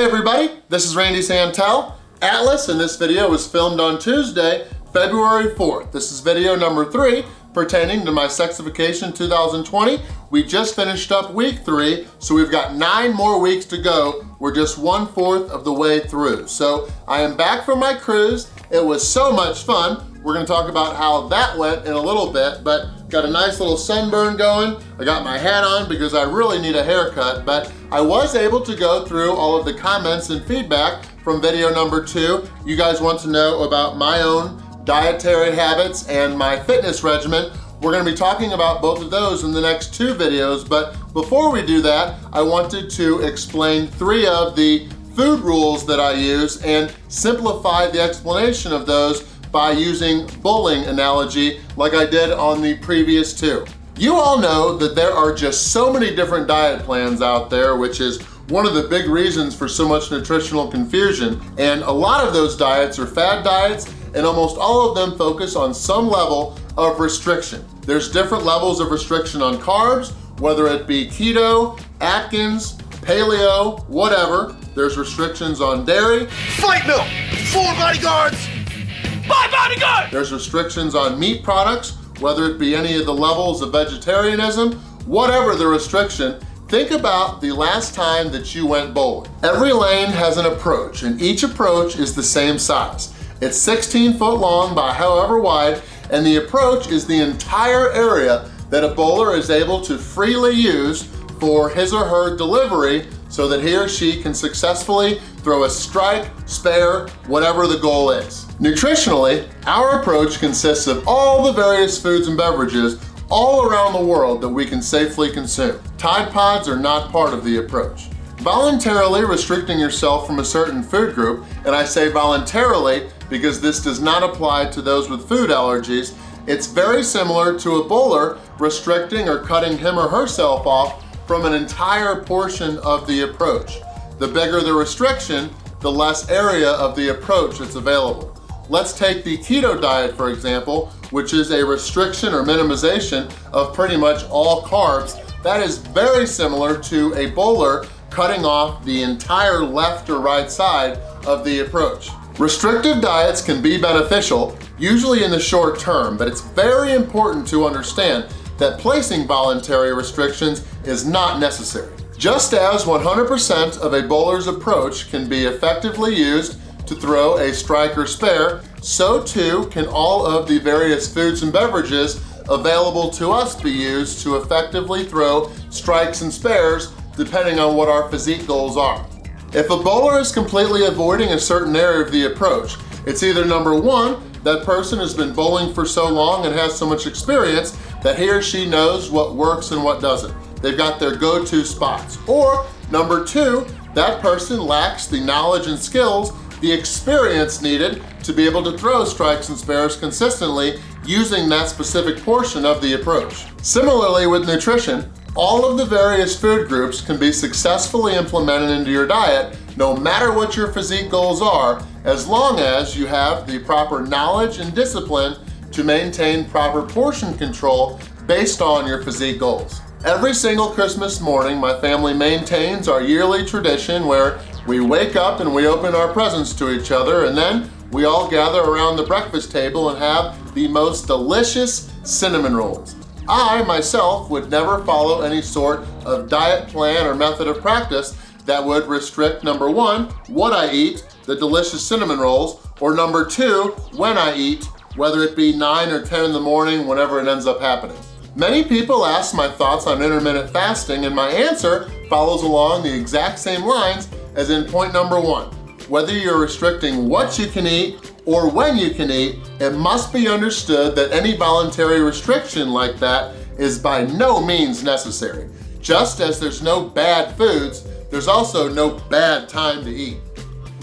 everybody, this is Randy Santel, Atlas, and this video was filmed on Tuesday, February 4th. This is video number 3 pertaining to my Sexification 2020. We just finished up week 3, so we've got 9 more weeks to go. We're just 1/4 of the way through. So I am back from my cruise. It was so much fun. We're gonna talk about how that went in a little bit, but got a nice little sunburn going. I got my hat on because I really need a haircut, but I was able to go through all of the comments and feedback from video number 2. You guys want to know about my own dietary habits and my fitness regimen. We're gonna be talking about both of those in the next 2 videos, but before we do that, I wanted to explain 3 of the food rules that I use and simplify the explanation of those by using bowling analogy like I did on the previous 2. You all know that there are just so many different diet plans out there, which is one of the big reasons for so much nutritional confusion. And a lot of those diets are fad diets, and almost all of them focus on some level of restriction. There's different levels of restriction on carbs, whether it be keto, Atkins, paleo, whatever. There's restrictions on dairy. Fight milk! 4 bodyguards! 5 bodyguards! There's restrictions on meat products, whether it be any of the levels of vegetarianism, whatever the restriction. Think about the last time that you went bowling. Every lane has an approach, and each approach is the same size. It's 16 foot long by however wide, and the approach is the entire area that a bowler is able to freely use for his or her delivery so that he or she can successfully throw a strike, spare, whatever the goal is. Nutritionally, our approach consists of all the various foods and beverages all around the world that we can safely consume. Tide Pods are not part of the approach. Voluntarily restricting yourself from a certain food group, and I say voluntarily because this does not apply to those with food allergies, it's very similar to a bowler restricting or cutting him or herself off from an entire portion of the approach. The bigger the restriction, the less area of the approach that's available. Let's take the keto diet, for example, which is a restriction or minimization of pretty much all carbs. That is very similar to a bowler cutting off the entire left or right side of the approach. Restrictive diets can be beneficial, usually in the short term, but it's very important to understand that placing voluntary restrictions is not necessary. Just as 100% of a bowler's approach can be effectively used to throw a strike or spare, so too can all of the various foods and beverages available to us be used to effectively throw strikes and spares depending on what our physique goals are. If a bowler is completely avoiding a certain area of the approach, it's either number 1, that person has been bowling for so long and has so much experience that he or she knows what works and what doesn't. They've got their go-to spots. Or number 2, that person lacks the knowledge and skills, the experience needed to be able to throw strikes and spares consistently using that specific portion of the approach. Similarly with nutrition, all of the various food groups can be successfully implemented into your diet no matter what your physique goals are, as long as you have the proper knowledge and discipline to maintain proper portion control based on your physique goals. Every single Christmas morning, my family maintains our yearly tradition where we wake up and we open our presents to each other, and then we all gather around the breakfast table and have the most delicious cinnamon rolls. I, myself, would never follow any sort of diet plan or method of practice that would restrict, number 1, what I eat, the delicious cinnamon rolls, or number 2, when I eat, whether it be 9 or 10 in the morning, whenever it ends up happening. Many people ask my thoughts on intermittent fasting, and my answer follows along the exact same lines as in point number 1. Whether you're restricting what you can eat or when you can eat, it must be understood that any voluntary restriction like that is by no means necessary. Just as there's no bad foods, there's also no bad time to eat.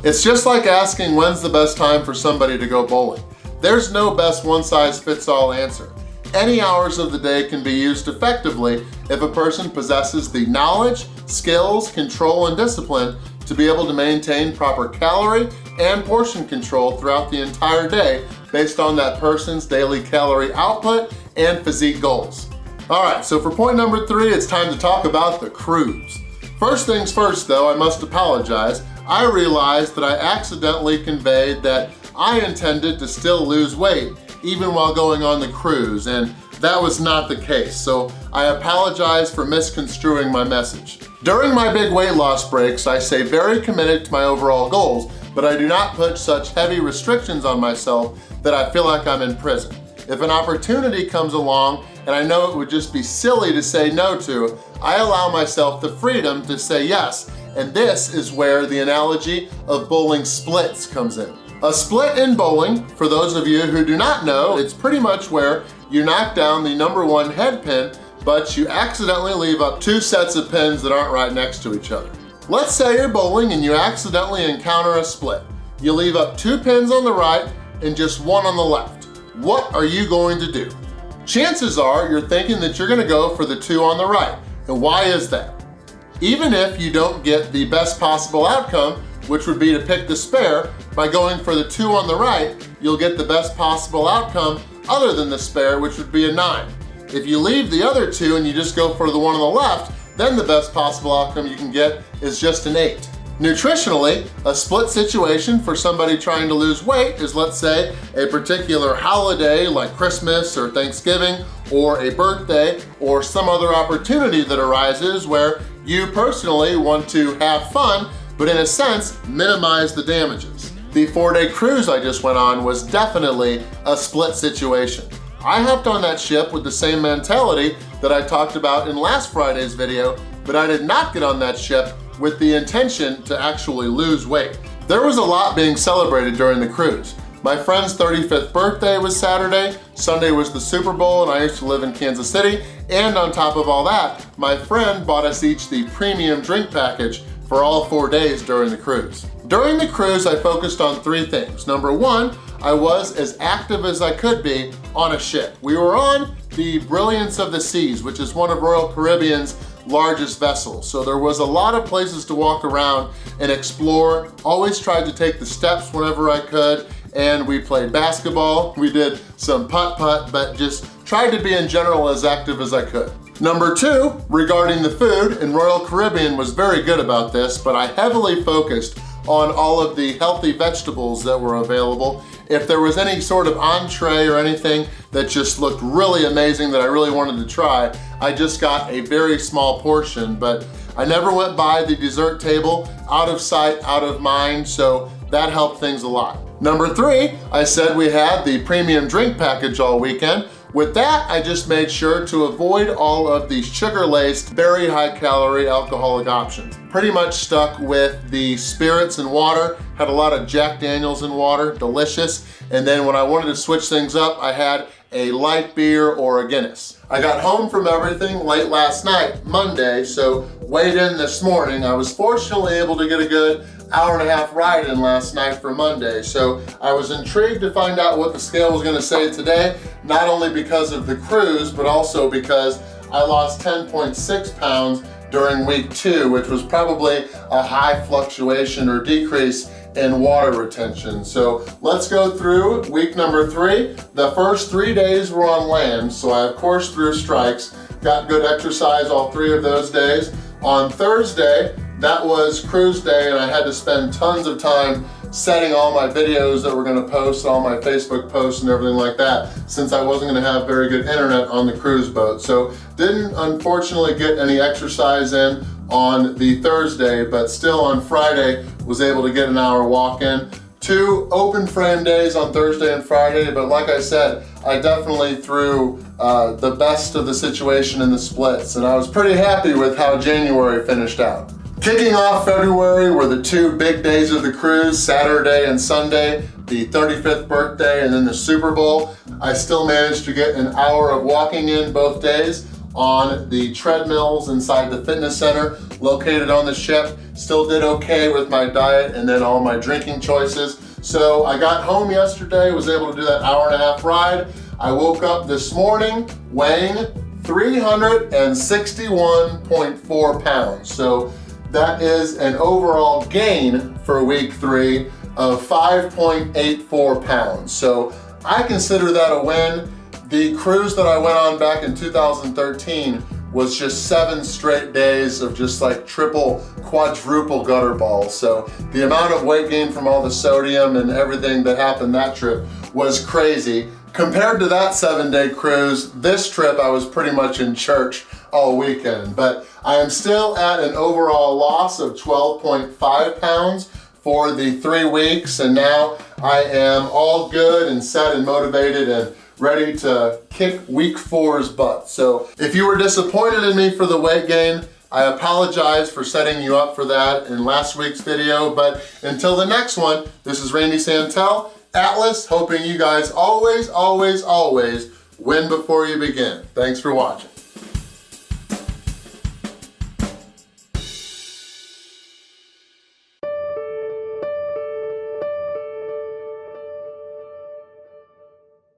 It's just like asking when's the best time for somebody to go bowling. There's no best one-size-fits-all answer. Any hours of the day can be used effectively if a person possesses the knowledge, skills, control, and discipline to be able to maintain proper calorie and portion control throughout the entire day based on that person's daily calorie output and physique goals. All right, so for point number 3, it's time to talk about the cruise. First things first though, I must apologize. I realized that I accidentally conveyed that I intended to still lose weight even while going on the cruise, and that was not the case, so I apologize for misconstruing my message. During my big weight loss breaks, I stay very committed to my overall goals, but I do not put such heavy restrictions on myself that I feel like I'm in prison. If an opportunity comes along and I know it would just be silly to say no to, I allow myself the freedom to say yes, and this is where the analogy of bowling splits comes in. A split in bowling, for those of you who do not know, it's pretty much where you knock down the number one head pin, but you accidentally leave up two sets of pins that aren't right next to each other. Let's say you're bowling and you accidentally encounter a split. You leave up two pins on the right and just one on the left. What are you going to do? Chances are you're thinking that you're gonna go for the two on the right. And why is that? Even if you don't get the best possible outcome, which would be to pick the spare, by going for the two on the right, you'll get the best possible outcome other than the spare, which would be a 9. If you leave the other two and you just go for the one on the left, then the best possible outcome you can get is just an 8. Nutritionally, a split situation for somebody trying to lose weight is, let's say, a particular holiday like Christmas or Thanksgiving, or a birthday, or some other opportunity that arises where you personally want to have fun, but in a sense, minimize the damages. The 4-day cruise I just went on was definitely a split situation. I hopped on that ship with the same mentality that I talked about in last Friday's video, but I did not get on that ship with the intention to actually lose weight. There was a lot being celebrated during the cruise. My friend's 35th birthday was Saturday, Sunday was the Super Bowl, and I used to live in Kansas City, and on top of all that, my friend bought us each the premium drink package for all 4 days during the cruise. During the cruise, I focused on 3 things. Number 1, I was as active as I could be on a ship. We were on the Brilliance of the Seas, which is one of Royal Caribbean's largest vessels. So there was a lot of places to walk around and explore. Always tried to take the steps whenever I could, and we played basketball. We did some putt-putt, but just tried to be in general as active as I could. Number 2, regarding the food, and Royal Caribbean was very good about this, but I heavily focused on all of the healthy vegetables that were available. If there was any sort of entree or anything that just looked really amazing that I really wanted to try, I just got a very small portion, but I never went by the dessert table, out of sight, out of mind, so that helped things a lot. Number 3, I said we had the premium drink package all weekend. With that, I just made sure to avoid all of the sugar-laced, very high-calorie alcoholic options. Pretty much stuck with the spirits and water, had a lot of Jack Daniels in water, delicious, and then when I wanted to switch things up, I had a light beer or a Guinness. I got home from everything late last night, Monday, so weighed in this morning. I was fortunately able to get a good hour-and-a-half ride in last night for Monday, so I was intrigued to find out what the scale was gonna say today, not only because of the cruise, but also because I lost 10.6 pounds during week 2, which was probably a high fluctuation or decrease in water retention. So let's go through week number 3. The first 3 days were on land, so I of course threw strikes, got good exercise all 3 of those days. On Thursday, that was cruise day, and I had to spend tons of time setting all my videos that we're gonna post, all my Facebook posts and everything like that, since I wasn't gonna have very good internet on the cruise boat. So didn't unfortunately get any exercise in on the Thursday, but still on Friday was able to get an hour walk in. 2 open frame days on Thursday and Friday, but like I said, I definitely threw the best of the situation in the splits, and I was pretty happy with how January finished out. Kicking off February were the 2 big days of the cruise, Saturday and Sunday, the 35th birthday and then the Super Bowl. I still managed to get an hour of walking in both days on the treadmills inside the fitness center located on the ship. Still did okay with my diet and then all my drinking choices. So I got home yesterday, was able to do that hour-and-a-half ride. I woke up this morning weighing 361.4 pounds. So that is an overall gain for week 3 of 5.84 pounds. So I consider that a win. The cruise that I went on back in 2013 was just 7 straight days of just like triple, quadruple gutter balls. So the amount of weight gain from all the sodium and everything that happened that trip was crazy. Compared to that 7-day cruise, this trip I was pretty much in church all weekend. But I am still at an overall loss of 12.5 pounds for the 3 weeks, and now I am all good and set and motivated and ready to kick week 4's butt. So if you were disappointed in me for the weight gain, I apologize for setting you up for that in last week's video, but until the next one, this is Randy Santel, Atlas, hoping you guys always, always, always win before you begin. Thanks for watching.